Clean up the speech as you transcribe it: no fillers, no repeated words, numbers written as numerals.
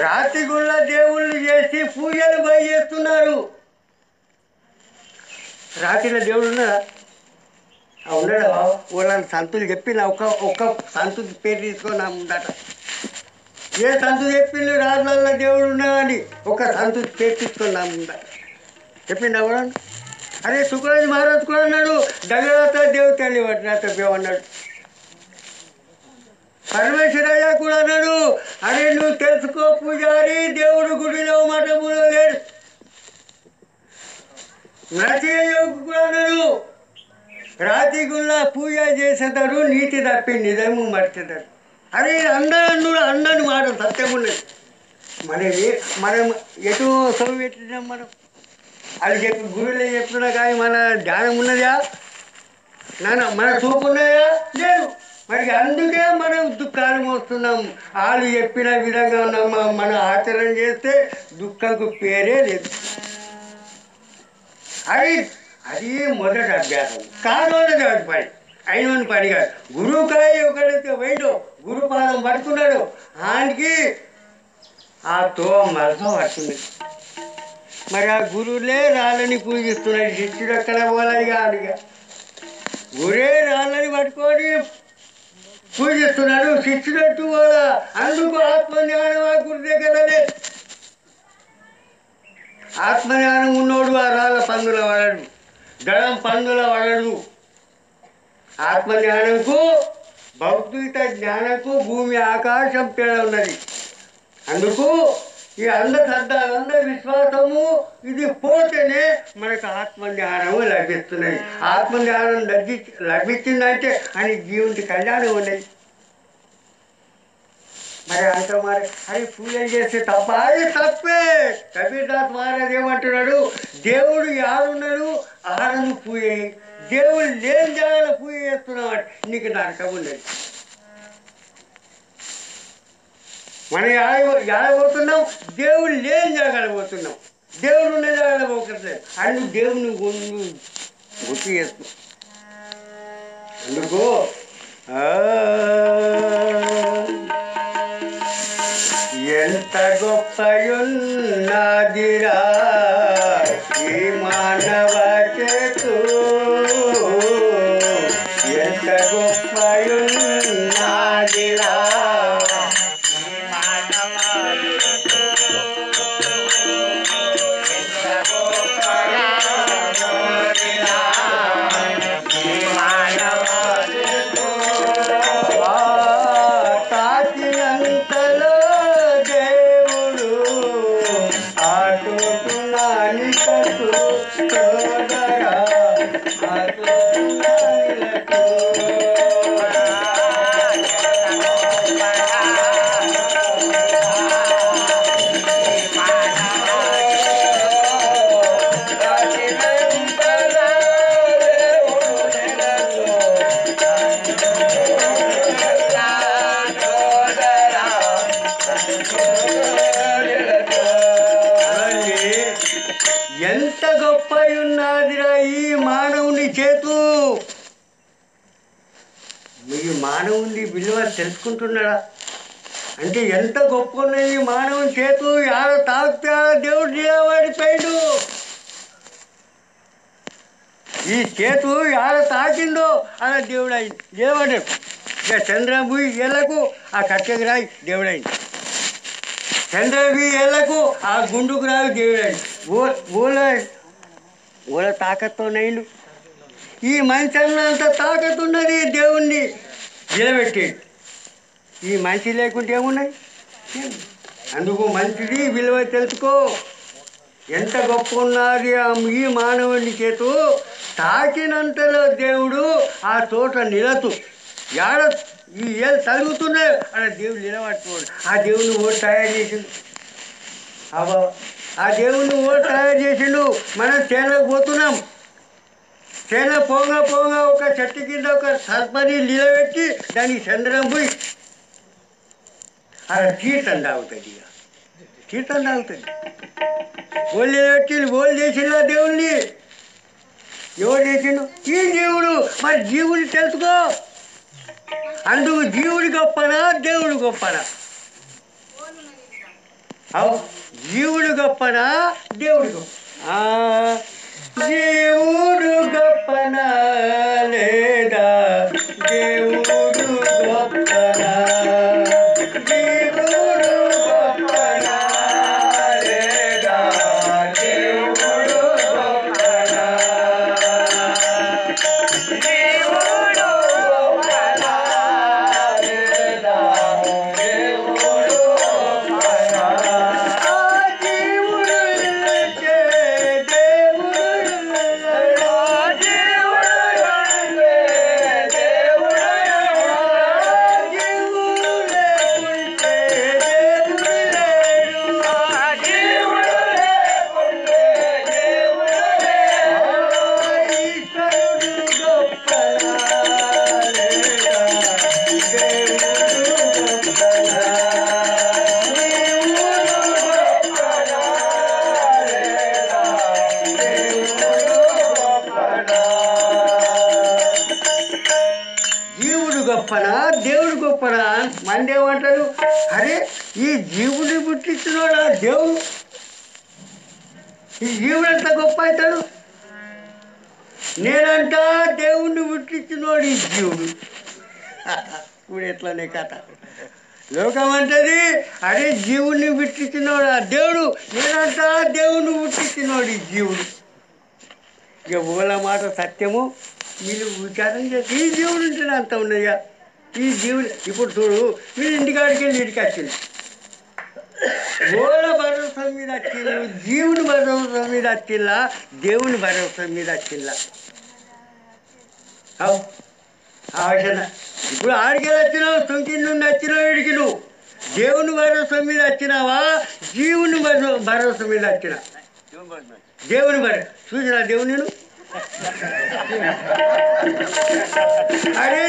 రాతి గుళ్ళ దేవుళ్ళు చేసి పూజలు పోయి చేస్తున్నారు. రాతిలో దేవుడు ఉన్నాడా? ఉన్నాడా? వాళ్ళని సంతులు చెప్పి ఒక్క సంతు పేరు తీసుకొని నా ముందట ఏ సంతు చెప్పిండు రాజులలో దేవుడు ఉన్నాడని ఒక సంతు పేరు తీసుకొని నా ముందట చెప్పిండు ఎవరు? అరే శుక్రాజ్ మహారాజ్ కూడా అన్నాడు, దగ్గరత దేవతల్లి పట్టినట్టు అన్నాడు. పరమేశ్వరయ్య కూడా అన్నాడు, అరే నువ్వు తెలుసుకో పూజారి, దేవుడు గుడిలో మఠములో లేడు. నరసింహయ్య కూడా అన్నాడు, రాతి గుళ్ళ పూజ చేసేదాడు నీతి తప్పి నిజము మర్చిదాడు. అరే అందరూ మాట సత్యం ఉన్నది. మనం ఎటు సొమ్ము పెట్టినాం మనం? అది చెప్పి గురువులే చెప్తున్నా కానీ మన ధ్యానం ఉన్నదా? మన చూపు ఉన్నదా? లేదు. మరి అందుకే మనం దుఃఖాన్ని మోస్తున్నాం. వాళ్ళు చెప్పిన విధంగా మన ఆచరణ చేస్తే దుఃఖంకు పేరే లేదు. అది మొదటి అభ్యాసం. కానోళ్ళది వాడి పని, అయిన పని కాదు. గురువుకాయ ఒకడైతే పోయిండు, గురు పాదం పడుతున్నాడు, ఆయనకి ఆ మనసు పడుతుంది. మరి ఆ గురువులే రాళ్ళని పూజిస్తున్నాడు. శిష్యుడు ఎక్కడ పోవాలి కాదుగా, గురే రాళ్ళని పట్టుకొని పూజిస్తున్నాడు. శిష్యుడు ఎట్టు పోదా? అందుకు ఆత్మజ్ఞానం ఆ గురి దగ్గరనే. ఆత్మజ్ఞానం ఉన్నోడు ఆ రాళ్ళ పందుల వాడడు, గడం పందుల వాడడు. ఆత్మజ్ఞానంకు భౌతిక జ్ఞానంకు భూమి ఆకాశం తేడా ఉన్నది. అందుకు ఈ అంధ విశ్వాసము ఇది పోతేనే మనకు ఆత్మజ్ఞానము లభిస్తున్నది. ఆత్మజ్ఞానం లభించిందంటే అని జీవునికి కళ్యాణం ఉన్నది. మరి అది పూజలు చేస్తే తప్ప? అది తప్పే. కబీర్దాస్ మహారాజ్ ఏమంటున్నాడు, దేవుడు యాడున్నాడు ఆడను పూజ, దేవుడు లేని జాగాలో పూజ చేస్తున్నావు అంటే నీకు నరకం ఉన్నది. మనం పోతున్నాం, దేవుడు లేని జాగాలో పోతున్నాం, దేవుడు ఉన్న జాగాలో పోకట్లేదు. అన్ని దేవుని గుర్తు చేస్తున్నాం. అందుకు ఎంత గొప్పయున్నదిరా ఈ మానవ చేతు, ఎంత గొప్పయున్నదిరా ఎంత గొప్ప ఉన్నదిరా ఈ మానవుని చేతు. మీ మానవుని విలువ తెలుసుకుంటున్నాడా? అంటే ఎంత గొప్ప ఉన్నది మానవుని చేతు. ఆడ తాకితే దేవుడు నిలబడిపోయాడు. ఈ చేతు ఆడ తాకిందో అలా దేవుడు అయింది, నిలబడ్డాడు. ఇక చంద్రభూమి ఏళ్లకు ఆ కట్టెకు రాయి దేవుడైంది, చంద్రభూమి ఏళ్లకు ఆ గుండుకు రాయి దేవుడైంది. ఓల తాకత్తో నైలు. ఈ మనిషి అన్నంత తాకత్తున్నది దేవుణ్ణి నిలబెట్టేది. ఈ మనిషి లేకుంటే ఏమున్నాయి? అందుకు మనిషిది విలువ తెలుసుకో. ఎంత గొప్ప ఉన్నది ఈ మానవుని చేతు. తాకినంతలో దేవుడు ఆ చోట నిలతు. ఏడ ఈ ఏళ్ళు తరుగుతున్నాయి అక్కడ దేవుడు నిలబట్టుకోడు. ఆ దేవుని ఓటు తయారు చేసిండు. ఆ దేవుని ఓటు తయారు చేసిండు. మనం చేనకు పోతున్నాం, చేన పోగా ఒక చెట్టు కింద ఒక సర్పని నిలబెట్టి దానికి చంద్రం పోయి అక్కడ తీర్థం తాగుతుంది. ఇక తీర్థం తాగుతుంది. ఓళ్ళు నిలబెట్టి ఓళ్ళు చేసిండు దేవుణ్ణి. ఎవరు చేసిండు? ఈ జీవుడు. మరి జీవుని తెలుసుకో. అందుకు జీవుడు గొప్పనా దేవుడు గొప్పనా? అవు జీవుడు గొప్పనా దేవుడు గొప్ప జీవుడు గొప్పనా లేదా దేవుడు గొప్పనా జీవుడు గొప్పనా లేదా దేవుడు గొప్పనా జీవుడు గొప్పనా లేదా దేవుడు గొప్పనా జీవుడు లేచే దేవుడు జీవుడు గొప్పనా దేవుడు గొప్పనా మంది ఏమంటారు అరే ఈ జీవుడిని పుట్టించినోడా దేవుడు ఈ జీవుడు ఎంత గొప్ప అవుతాడు నేనంట దేవుణ్ణి పుట్టించినోడు ఈ జీవుడు ఇప్పుడు ఎట్లనే కథ లోకం అంటది అరే జీవుడిని పుట్టించినోడా దేవుడు నేనంట దేవుణ్ణి పుట్టించినోడు ఈ జీవుడు ఇక ఊళ్ళ మాట సత్యము మీరు విచారం చేసి ఈ జీవుడు ఉంటేనే అంత ఉన్నదిగా ఈ జీవుడు ఇప్పుడు చూడు మీరు ఇంటికాడికి వెళ్ళి ఇంటికి వచ్చింది ఓల భరోసా మీద వచ్చిండు జీవుని భరోసా మీద వచ్చిల్లా దేవుని భరోసా మీద వచ్చిల్లా ఆశన ఇప్పుడు ఆడికి వచ్చినావు సొంకి నుండి వచ్చినావు వీడికి నువ్వు దేవుని భరోసా మీద వచ్చినావా జీవుని భరోసా మీద వచ్చినా దేవుని చూసినా దేవుని నేను అరే